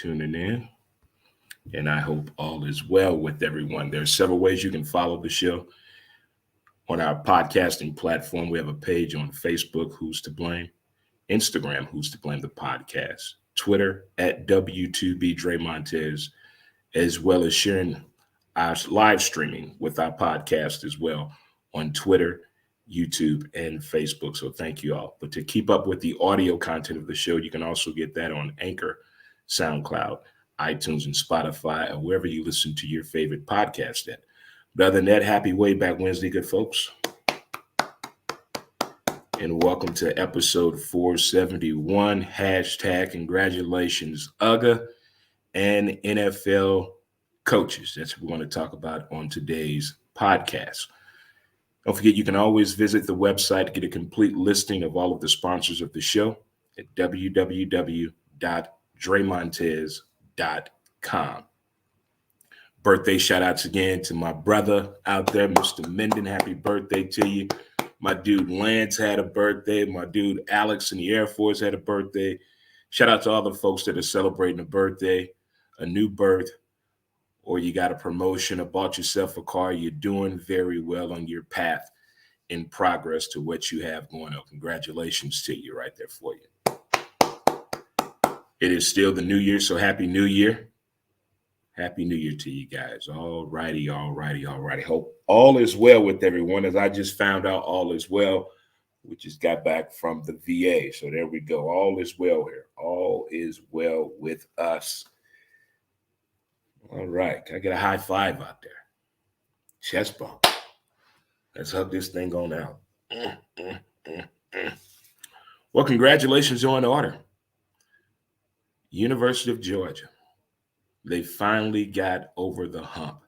tuning in, and I hope all is well with everyone. There are several ways you can follow the show on our podcasting platform. We have a page on Facebook, Who's to Blame, Instagram, Who's to Blame the Podcast, Twitter at W2B Dre Montez, as well as sharing our live streaming with our podcast as well on Twitter, YouTube, and Facebook. So thank you all. But to keep up with the audio content of the show, you can also get that on Anchor, SoundCloud, iTunes, and Spotify, or wherever you listen to your favorite podcast at. But other than that, happy Way Back Wednesday, good folks. And welcome to episode 471. Hashtag congratulations, UGA and NFL coaches. That's what we want to talk about on today's podcast. Don't forget, you can always visit the website to get a complete listing of all of the sponsors of the show at www.dremontez.com. Birthday shout outs again to my brother out there, Mr. Menden. Happy birthday to you. My dude Lance had a birthday. My dude Alex in the Air Force had a birthday. Shout out to all the folks that are celebrating a birthday, a new birth, or you got a promotion or bought yourself a car. You're doing very well on your path in progress to what you have going on. Congratulations to you right there for you. It is still the new year, so happy new year. Happy new year to you guys. All righty. Hope all is well with everyone. As I just found out, all is well. We just got back from the VA. So there we go. All is well here. All is well with us. All right. Can I get a high five out there? Chest bump. Let's hug this thing on out. Well, congratulations are in order. University of Georgia. They finally got over the hump.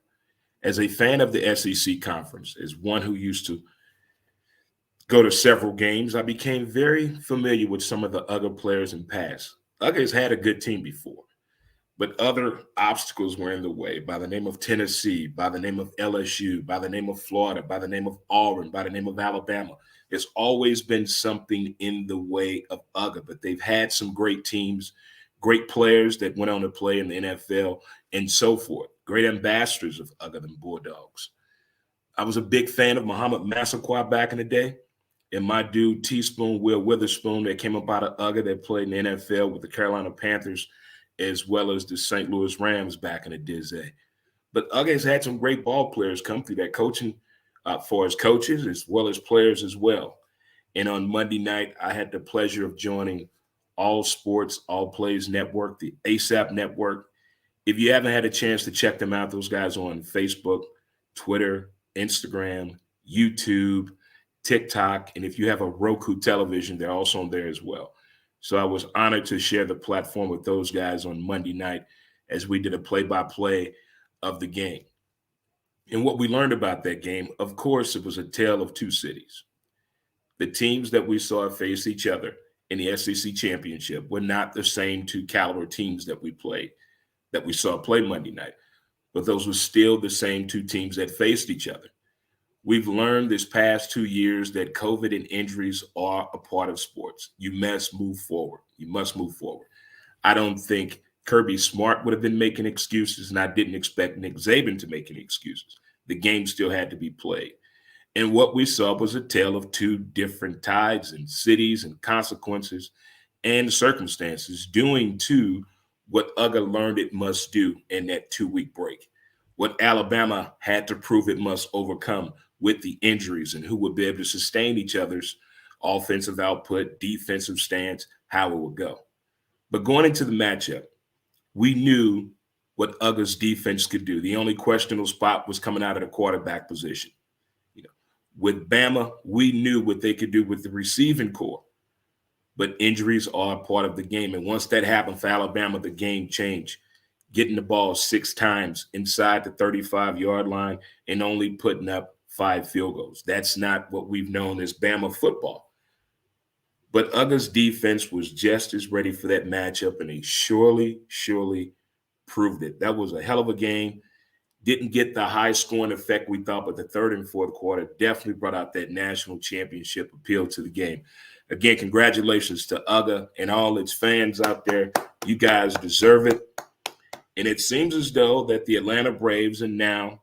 As a fan of the SEC conference, as one who used to go to several games, I became very familiar with some of the other players in past. UGA has had a good team before, but other obstacles were in the way, by the name of Tennessee, by the name of LSU, by the name of Florida, by the name of Auburn, by the name of Alabama. There's always been something in the way of UGA, but they've had some great teams, great players that went on to play in the NFL and so forth. Great ambassadors of UGA, the Bulldogs. I was a big fan of Muhammad Massaquoi back in the day, and my dude Teaspoon, Will Witherspoon, that came up out of UGA, that played in the NFL with the Carolina Panthers, as well as the St. Louis Rams back in the day. But UGA has had some great ball players come through that coaching for as coaches as well as players as well. And on Monday night, I had the pleasure of joining All Sports, All Plays Network, the ASAP Network. If you haven't had a chance to check them out, those guys are on Facebook, Twitter, Instagram, YouTube, TikTok, and if you have a Roku television, they're also on there as well. So I was honored to share the platform with those guys on Monday night as we did a play-by-play of the game. And what we learned about that game, of course, it was a tale of two cities. The teams that we saw face each other in the SEC championship were not the same two caliber teams that we saw play Monday night, but those were still the same two teams that faced each other. We've learned this past 2 years that COVID and injuries are a part of sports. You must move forward. I don't think Kirby Smart would have been making excuses, and I didn't expect Nick Saban to make any excuses. The game still had to be played. And what we saw was a tale of two different tides and cities and consequences and circumstances doing to what UGA learned it must do in that 2-week break. What Alabama had to prove it must overcome with the injuries and who would be able to sustain each other's offensive output, defensive stance, how it would go. But going into the matchup, we knew what UGA's defense could do. The only questionable spot was coming out of the quarterback position. With Bama, we knew what they could do with the receiving core. But injuries are a part of the game. And once that happened for Alabama, the game changed. Getting the ball 6 times inside the 35-yard line and only putting up 5 field goals. That's not what we've known as Bama football. But UGA's defense was just as ready for that matchup, and they surely proved it. That was a hell of a game. Didn't get the high scoring effect we thought, but the third and fourth quarter definitely brought out that national championship appeal to the game. Again, congratulations to UGA and all its fans out there. You guys deserve it. And it seems as though that the Atlanta Braves and now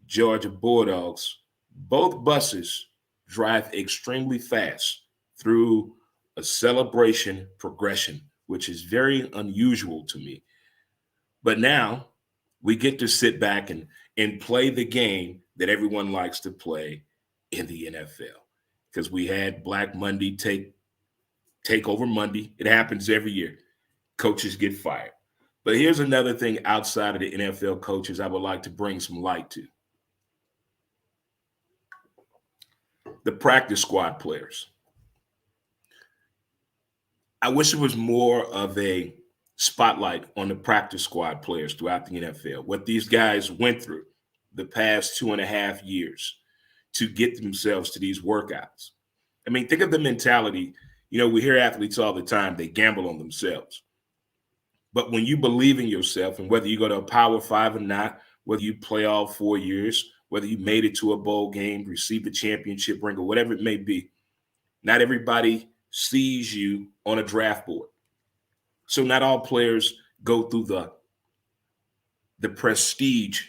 Georgia Bulldogs, both buses drive extremely fast through a celebration progression, which is very unusual to me. But now we get to sit back and play the game that everyone likes to play in the NFL. Because we had Black Monday take over Monday. It happens every year. Coaches get fired. But here's another thing outside of the NFL coaches I would like to bring some light to. The practice squad players. I wish it was more of a spotlight on the practice squad players throughout the NFL, what these guys went through the past 2.5 years to get themselves to these workouts. I mean, think of the mentality. You know, we hear athletes all the time, they gamble on themselves. But when you believe in yourself, and whether you go to a Power Five or not, whether you play all 4 years, whether you made it to a bowl game, received a championship ring, or whatever it may be, not everybody sees you on a draft board. So not all players go through the prestige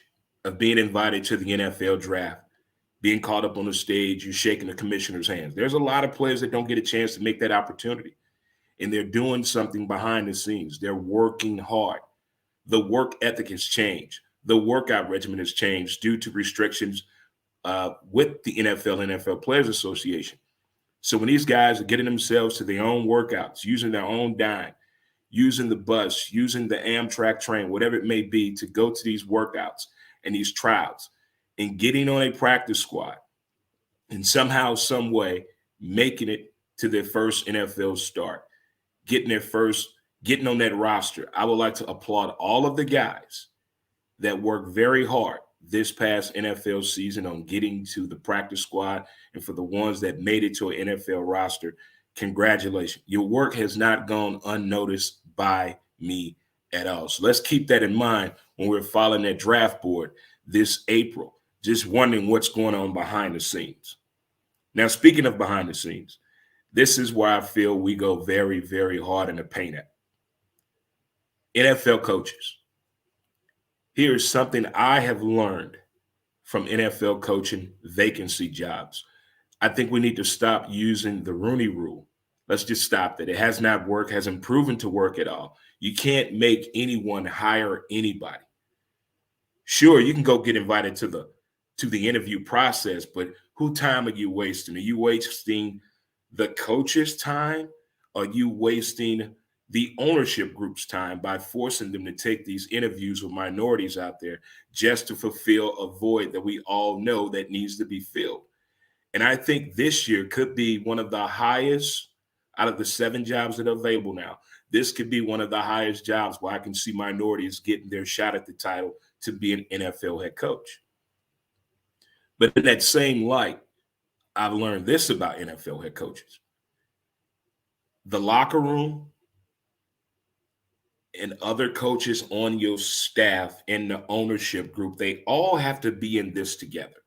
of being invited to the NFL draft, being called up on the stage, you shaking the commissioner's hands. There's a lot of players that don't get a chance to make that opportunity. And they're doing something behind the scenes. They're working hard. The work ethic has changed. The workout regimen has changed due to restrictions with the NFL Players Association. So when these guys are getting themselves to their own workouts, using their own dime, using the bus, using the Amtrak train, whatever it may be, to go to these workouts and these trials, and getting on a practice squad, and somehow, some way, making it to their first NFL start, getting on that roster. I would like to applaud all of the guys that worked very hard this past NFL season on getting to the practice squad, and for the ones that made it to an NFL roster, congratulations. Your work has not gone unnoticed by me at all. So let's keep that in mind when we're following that draft board this April, just wondering what's going on behind the scenes. Now, speaking of behind the scenes, this is where I feel we go very, very hard in the paint at. NFL coaches. Here's something I have learned from NFL coaching vacancy jobs. I think we need to stop using the Rooney Rule. Let's just stop that. It has not worked, hasn't proven to work at all. You can't make anyone hire anybody. Sure, you can go get invited to the interview process, but who time are you wasting? Are you wasting the coach's time? Are you wasting the ownership group's time by forcing them to take these interviews with minorities out there just to fulfill a void that we all know that needs to be filled? And I think this year could be one of the highest out of the 7 jobs that are available now. This could be one of the highest jobs where I can see minorities getting their shot at the title to be an NFL head coach. But in that same light, I've learned this about NFL head coaches. The locker room and other coaches on your staff and the ownership group, they all have to be in this together.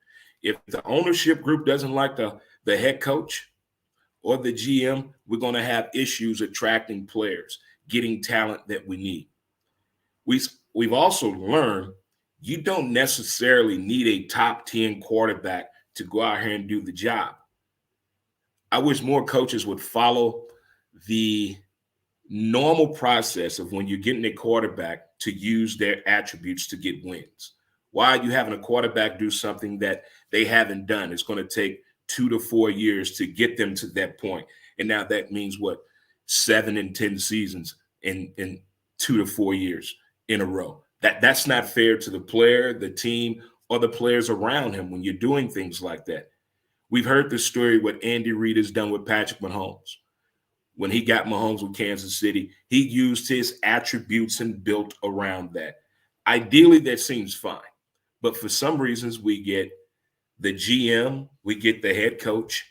If the ownership group doesn't like the head coach or the GM, we're going to have issues attracting players, getting talent that we need. We've also learned you don't necessarily need a top 10 quarterback to go out here and do the job. I wish more coaches would follow the normal process of when you're getting a quarterback to use their attributes to get wins. Why are you having a quarterback do something that they haven't done? It's going to take 2 to 4 years to get them to that point. And now that means what? 7 and 10 seasons in 2 to 4 years in a row. That's not fair to the player, the team, or the players around him when you're doing things like that. We've heard the story what Andy Reid has done with Patrick Mahomes. When he got Mahomes with Kansas City, he used his attributes and built around that. Ideally, that seems fine. But for some reasons, we get the GM, we get the head coach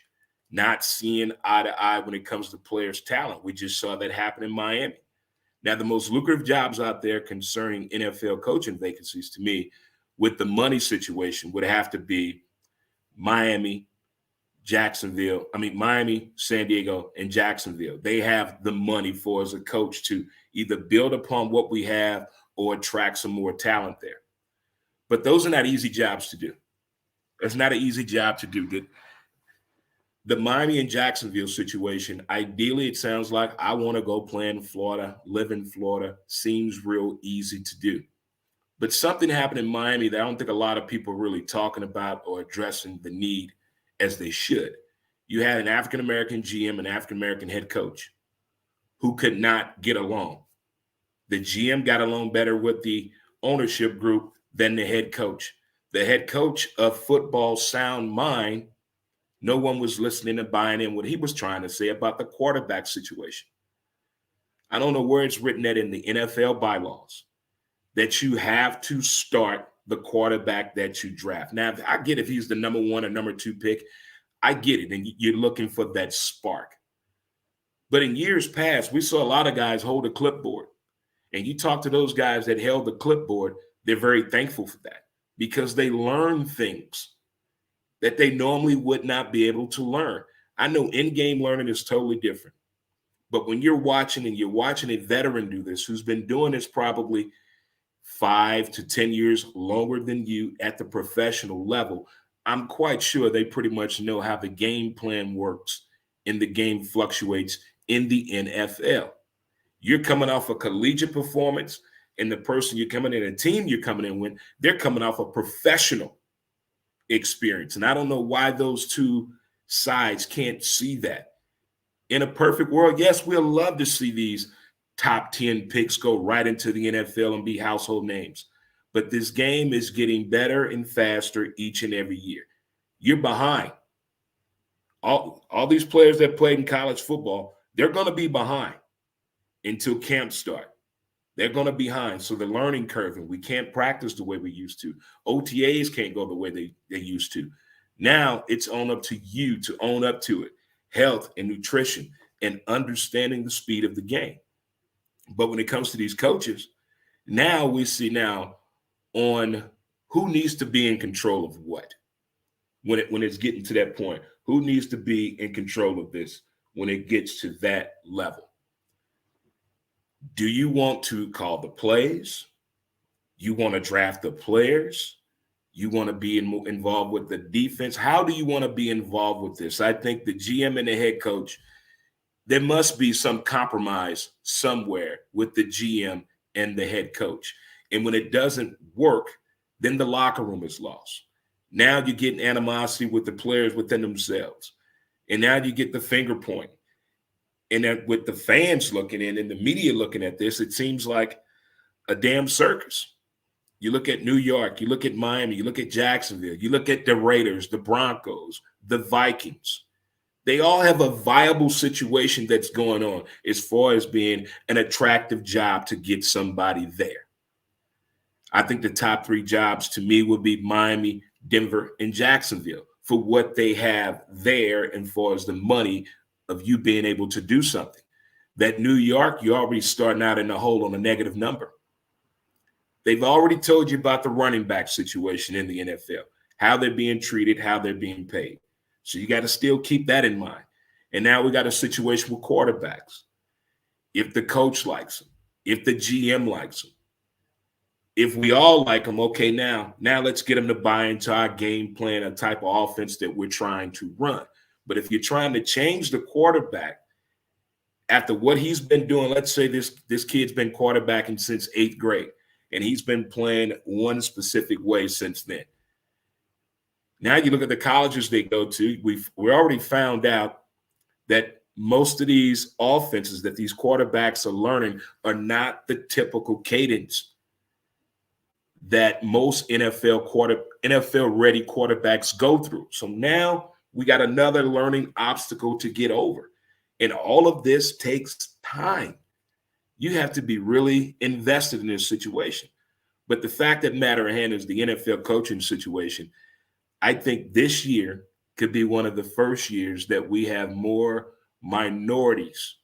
not seeing eye to eye when it comes to players' talent. We just saw that happen in Miami. Now, the most lucrative jobs out there concerning NFL coaching vacancies, to me, with the money situation, would have to be Miami, Miami, San Diego, and Jacksonville. They have the money for as a coach to either build upon what we have or attract some more talent there. But those are not easy jobs to do. It's not an easy job to do. The Miami and Jacksonville situation, ideally, it sounds like I want to go play in Florida, live in Florida, seems real easy to do. But something happened in Miami that I don't think a lot of people are really talking about or addressing the need as they should. You had an African-American GM and African-American head coach who could not get along. The GM got along better with the ownership group than the head coach. The head coach of football sound mind, no one was listening and buying in what he was trying to say about the quarterback situation. I don't know where it's written that in the NFL bylaws that you have to start the quarterback that you draft. Now, I get if he's the number 1 or number 2 pick, I get it, and you're looking for that spark. But in years past, we saw a lot of guys hold a clipboard, and you talk to those guys that held the clipboard, they're very thankful for that because they learn things that they normally would not be able to learn. I know in-game learning is totally different, but when you're watching a veteran do this who's been doing this probably 5 to 10 years longer than you at the professional level, I'm quite sure they pretty much know how the game plan works and the game fluctuates in the NFL. You're coming off a collegiate performance, and the person you're coming in, a team you're coming in with, they're coming off a professional experience. And I don't know why those two sides can't see that. In a perfect world, yes, we'll love to see these top 10 picks go right into the NFL and be household names. But this game is getting better and faster each and every year. You're behind. All these players that played in college football, they're going to be behind until camps start. They're going to be behind. So the learning curve, and we can't practice the way we used to. OTAs can't go the way they used to. Now it's up to you to own up to it. Health and nutrition and understanding the speed of the game. But when it comes to these coaches, now we see on who needs to be in control of what. When it's getting to that point, who needs to be in control of this when it gets to that level? Do you want to call the plays? You want to draft the players? You want to be involved with the defense? How do you want to be involved with this? I think the GM and the head coach, there must be some compromise somewhere with the GM and the head coach. And when it doesn't work, then the locker room is lost. Now you're getting animosity with the players within themselves. And now you get the finger pointing. And then with the fans looking in and the media looking at this, it seems like a damn circus. You look at New York, you look at Miami, you look at Jacksonville, you look at the Raiders, the Broncos, the Vikings. They all have a viable situation that's going on as far as being an attractive job to get somebody there. I think the top 3 jobs to me would be Miami, Denver, and Jacksonville for what they have there and far as the money of you being able to do something. That New York, you're already starting out in the hole on a negative number. They've already told you about the running back situation in the NFL, how they're being treated, how they're being paid. So you got to still keep that in mind. And now we got a situation with quarterbacks. If the coach likes them, if the GM likes them, if we all like them, okay, now let's get them to buy into our game plan, a type of offense that we're trying to run. But if you're trying to change the quarterback after what he's been doing, let's say this kid's been quarterbacking since 8th grade, and he's been playing one specific way since then. Now you look at the colleges they go to, we already found out that most of these offenses that these quarterbacks are learning are not the typical cadence that most NFL-ready quarterbacks go through. So now we got another learning obstacle to get over. And all of this takes time. You have to be really invested in this situation. But the fact of the matter at hand is the NFL coaching situation. I think this year could be one of the first years that we have more minorities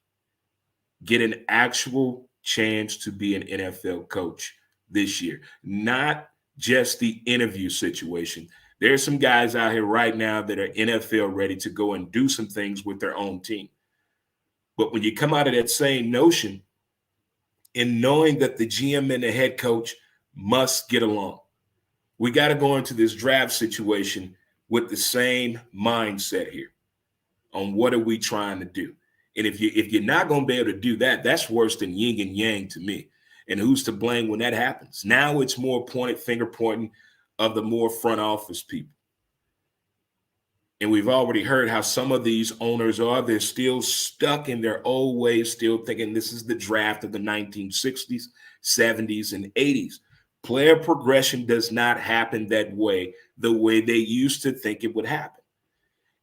get an actual chance to be an NFL coach this year. Not just the interview situation. There's some guys out here right now that are NFL ready to go and do some things with their own team. But when you come out of that same notion in knowing that the GM and the head coach must get along, we got to go into this draft situation with the same mindset here on what are we trying to do. And if you're not going to be able to do that, that's worse than yin and yang to me. And who's to blame when that happens? Now it's more pointed finger pointing of the more front office people. And we've already heard how some of these owners are. They're still stuck in their old ways, still thinking this is the draft of the 1960s, 70s, and 80s. Player progression does not happen that way, the way they used to think it would happen.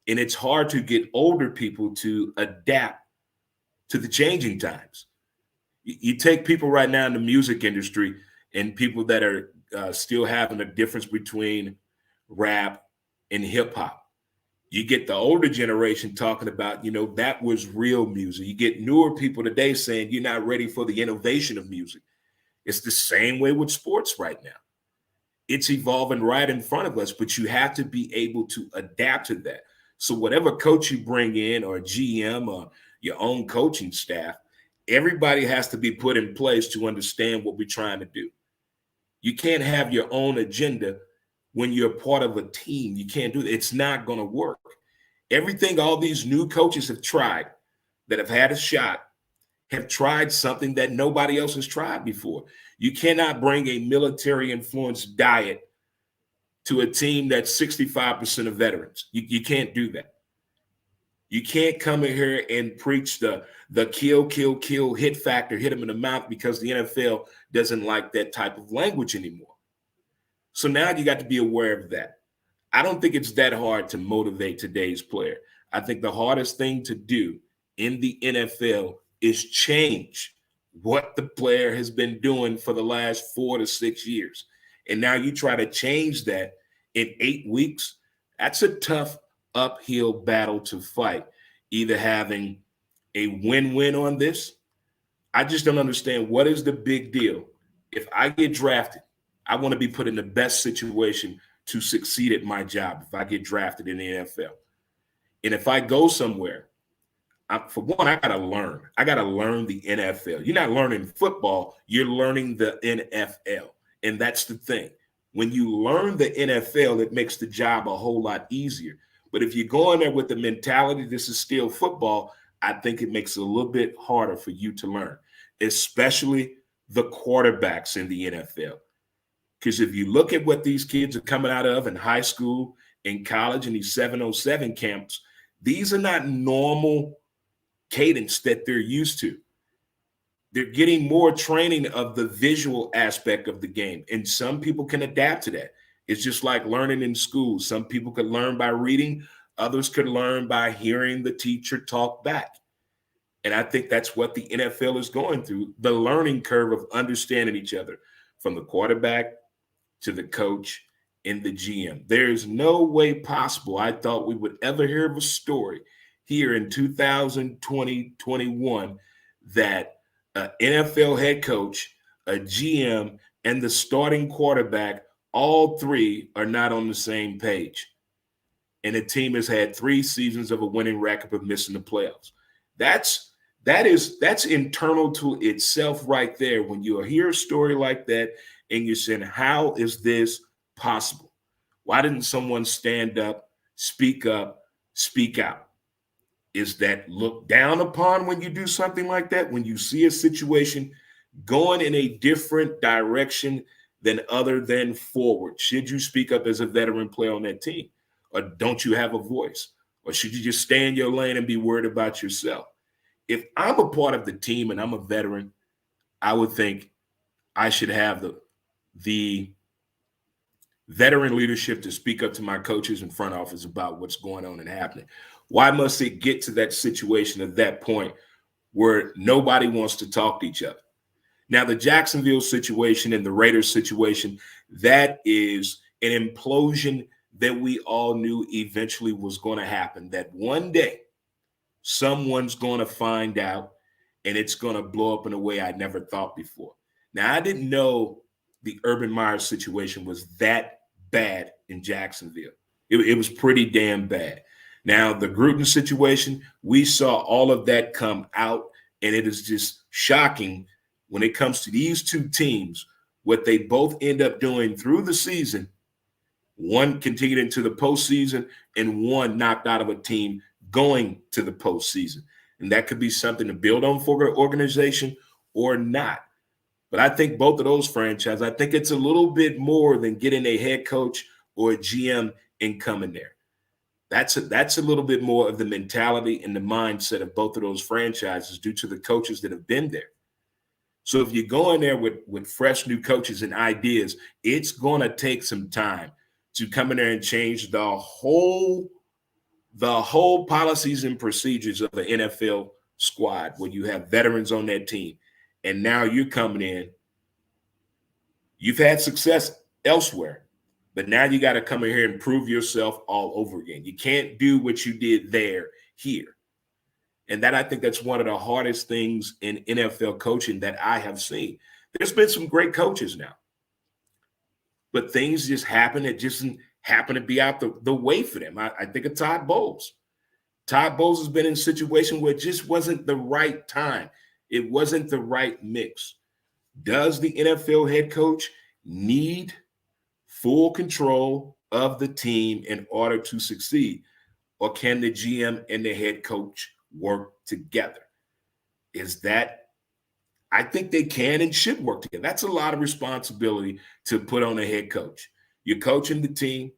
And it's hard to get older people to adapt to the changing times. You take people right now in the music industry and people that are still having a difference between rap and hip hop. You get the older generation talking about, that was real music. You get newer people today saying you're not ready for the innovation of music. It's the same way with sports right now. It's evolving right in front of us, but you have to be able to adapt to that. So whatever coach you bring in or GM or your own coaching staff, everybody has to be put in place to understand what we're trying to do. You can't have your own agenda when you're part of a team. You can't do that. It's not going to work. Everything all these new coaches have tried that have had a shot have tried something that nobody else has tried before. You cannot bring a military-influenced diet to a team that's 65% of veterans. You can't do that. You can't come in here and preach the kill, kill, kill, hit factor, hit them in the mouth, because the NFL doesn't like that type of language anymore. So now you got to be aware of that. I don't think it's that hard to motivate today's player. I think the hardest thing to do in the NFL is change what the player has been doing for the last 4 to 6 years. And now you try to change that in 8 weeks. That's a tough uphill battle to fight, either having a win-win on this. I just don't understand, what is the big deal? If I get drafted, I want to be put in the best situation to succeed at my job if I get drafted in the NFL. And if I go somewhere, for one, I got to learn. I got to learn the NFL. You're not learning football, you're learning the NFL. And that's the thing. When you learn the NFL, it makes the job a whole lot easier. But if you go in there with the mentality, this is still football, I think it makes it a little bit harder for you to learn, especially the quarterbacks in the NFL. Because if you look at what these kids are coming out of in high school, in college, in these 707 camps, these are not normal cadence that they're used to. They're getting more training of the visual aspect of the game. And some people can adapt to that. It's just like learning in school. Some people could learn by reading. Others could learn by hearing the teacher talk back. And I think that's what the NFL is going through, the learning curve of understanding each other, from the quarterback to the coach and the GM. There is no way possible I thought we would ever hear of a story here in 2020-21 that an NFL head coach, a GM, and the starting quarterback, all three are not on the same page. And the team has had 3 seasons of a winning record of missing the playoffs. That's internal to itself right there. When you hear a story like that and you're saying, how is this possible? Why didn't someone stand up, speak out? Is that looked down upon when you do something like that? When you see a situation going in a different direction than other than forward, should you speak up as a veteran player on that team? Or don't you have a voice? Or should you just stay in your lane and be worried about yourself? If I'm a part of the team and I'm a veteran, I would think I should have the veteran leadership to speak up to my coaches and front office about what's going on and happening. Why must it get to that situation at that point where nobody wants to talk to each other? Now, the Jacksonville situation and the Raiders situation, that is an implosion that we all knew eventually was going to happen, that one day someone's going to find out and it's going to blow up in a way I never thought before. Now, I didn't know the Urban Meyer situation was that bad in Jacksonville. It was pretty damn bad. Now, the Gruden situation, we saw all of that come out, and it is just shocking when it comes to these two teams, what they both end up doing through the season. One continued into the postseason, and one knocked out of a team going to the postseason. And that could be something to build on for an organization or not. But I think both of those franchises, I think it's a little bit more than getting a head coach or a GM and coming there. That's a little bit more of the mentality and the mindset of both of those franchises due to the coaches that have been there. So if you go in there with fresh new coaches and ideas, it's going to take some time to come in there and change the whole policies and procedures of the NFL squad where you have veterans on that team. And now you're coming in. You've had success elsewhere, but now you got to come in here and prove yourself all over again. You can't do what you did there here. And that, I think that's one of the hardest things in NFL coaching that I have seen. There's been some great coaches now, but things just happen. It just happen to be out the way for them. I think of Todd Bowles. Todd Bowles has been in a situation where it just wasn't the right time. It wasn't the right mix. Does the NFL head coach need full control of the team in order to succeed? Or can the GM and the head coach work together? I think they can and should work together. That's a lot of responsibility to put on a head coach. You're coaching the team,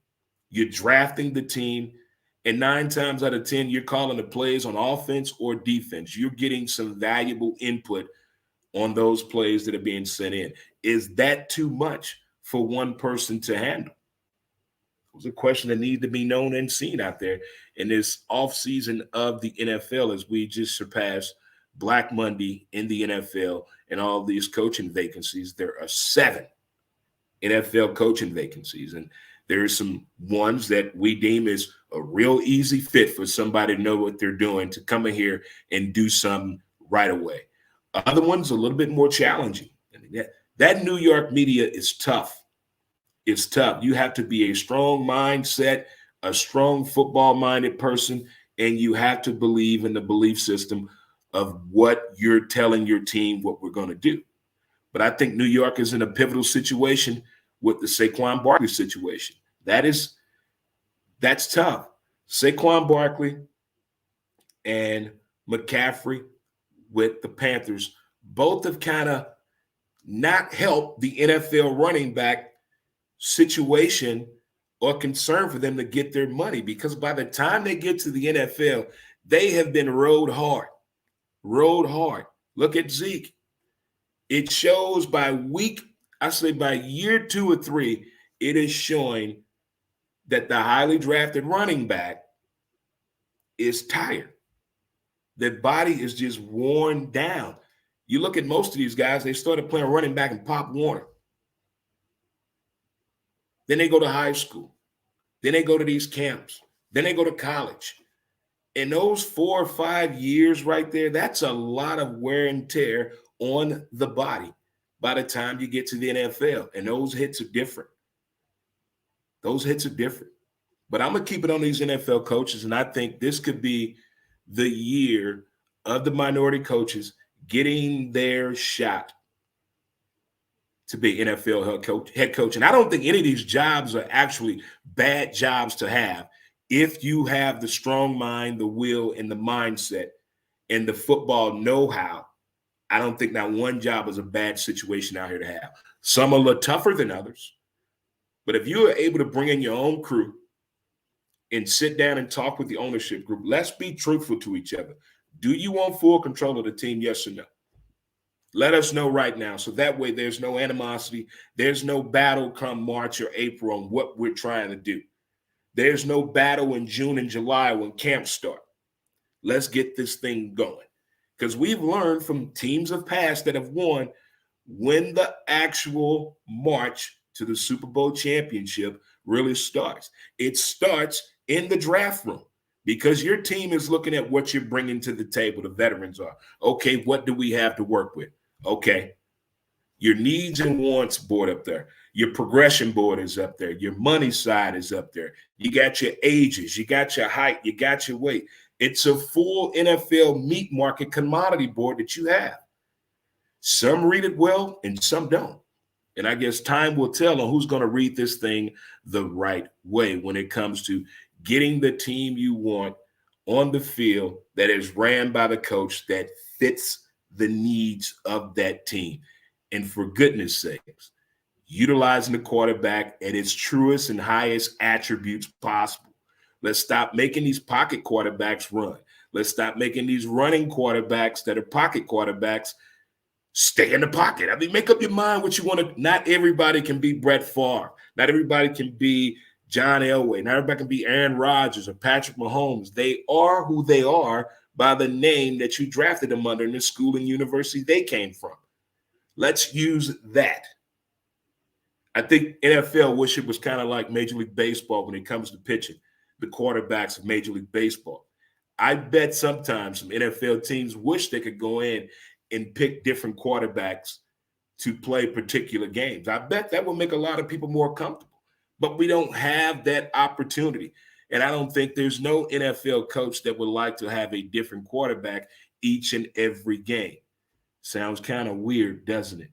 you're drafting the team, and 9 times out of 10, you're calling the plays on offense or defense. You're getting some valuable input on those plays that are being sent in. Is that too much for one person to handle? It was a question that needs to be known and seen out there in this offseason of the NFL as we just surpassed Black Monday in the NFL and all these coaching vacancies. There are 7 NFL coaching vacancies, and there are some ones that we deem as a real easy fit for somebody to know what they're doing to come in here and do something right away. Other ones a little bit more challenging. I mean, that New York media is tough. It's tough. You have to be a strong mindset, a strong football-minded person, and you have to believe in the belief system of what you're telling your team what we're going to do. But I think New York is in a pivotal situation with the Saquon Barkley situation. That's tough. Saquon Barkley and McCaffrey with the Panthers both have kind of not helped the NFL running back situation or concern for them to get their money, because by the time they get to the NFL, they have been rode hard. Look at Zeke. It shows by year 2 or 3, it is showing that the highly drafted running back is tired. Their body is just worn down. You look at most of these guys, they started playing running back in Pop Warner. Then they go to high school. Then they go to these camps. Then they go to college. In those 4 or 5 years right there, that's a lot of wear and tear on the body by the time you get to the NFL. And those hits are different. But I'm going to keep it on these NFL coaches, and I think this could be the year of the minority coaches getting their shot to be NFL head coach. And I don't think any of these jobs are actually bad jobs to have if you have the strong mind, the will, and the mindset, and the football know-how. I don't think that one job is a bad situation out here to have. Some are a little tougher than others. But if you are able to bring in your own crew and sit down and talk with the ownership group, let's be truthful to each other. Do you want full control of the team, yes or no? Let us know right now, so that way there's no animosity. There's no battle come March or April on what we're trying to do. There's no battle in June and July when camps start. Let's get this thing going. Because we've learned from teams of past that have won, when the actual march to the Super Bowl championship really starts. It starts in the draft room, because your team is looking at what you're bringing to the table. The veterans are, okay, what do we have to work with? Okay, your needs and wants board up there. Your progression board is up there. Your money side is up there. You got your ages, you got your height, you got your weight. It's a full NFL meat market commodity board that you have. Some read it well and some don't. And I guess time will tell on who's going to read this thing the right way when it comes to getting the team you want on the field that is ran by the coach that fits the needs of that team. And for goodness sakes, utilizing the quarterback at its truest and highest attributes possible. Let's stop making these pocket quarterbacks run. Let's stop making these running quarterbacks that are pocket quarterbacks stay in the pocket. I mean, make up your mind what you want to. Not everybody can be Brett Favre. Not everybody can be John Elway. Not everybody can be Aaron Rodgers or Patrick Mahomes. They are who they are by the name that you drafted them under in the school and university they came from. Let's use that. I think NFL wish it was kind of like Major League Baseball when it comes to pitching, the quarterbacks of Major League Baseball. I bet sometimes some NFL teams wish they could go in and pick different quarterbacks to play particular games. I bet that will make a lot of people more comfortable. But we don't have that opportunity. And I don't think there's no NFL coach that would like to have a different quarterback each and every game. Sounds kind of weird, doesn't it?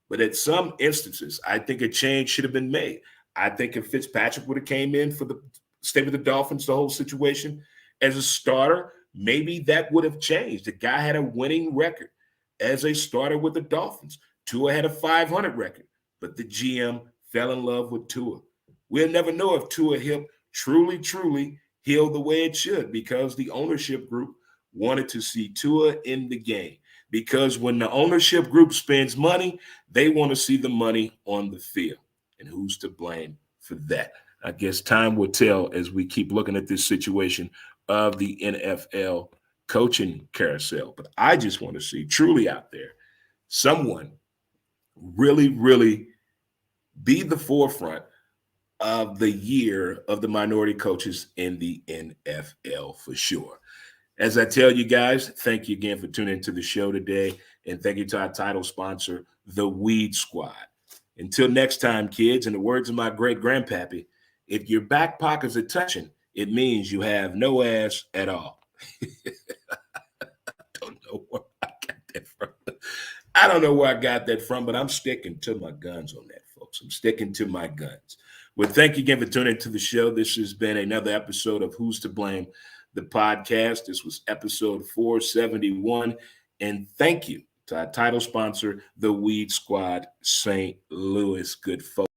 But at some instances, I think a change should have been made. I think if Fitzpatrick would have came in for the stay with the Dolphins, the whole situation as a starter, maybe that would have changed. The guy had a winning record as a starter with the Dolphins. Tua had a 500 record, but the GM fell in love with Tua. We'll never know if Tua hip truly healed the way it should because the ownership group wanted to see Tua in the game. Because when the ownership group spends money, they want to see the money on the field. And who's to blame for that? I guess time will tell as we keep looking at this situation of the NFL coaching carousel. But I just want to see truly out there someone really be the forefront of the year of the minority coaches in the NFL for sure. As I tell you guys, thank you again for tuning into the show today. And thank you to our title sponsor, The Weed Squad. Until next time, kids, in the words of my great grandpappy, if your back pockets are touching, it means you have no ass at all. I don't know where I got that from, but I'm sticking to my guns on that, folks. I'm sticking to my guns. Well, thank you again for tuning into the show. This has been another episode of Who's to Blame, the podcast. This was episode 471. And thank you to our title sponsor, The Weed Squad, St. Louis. Good folks.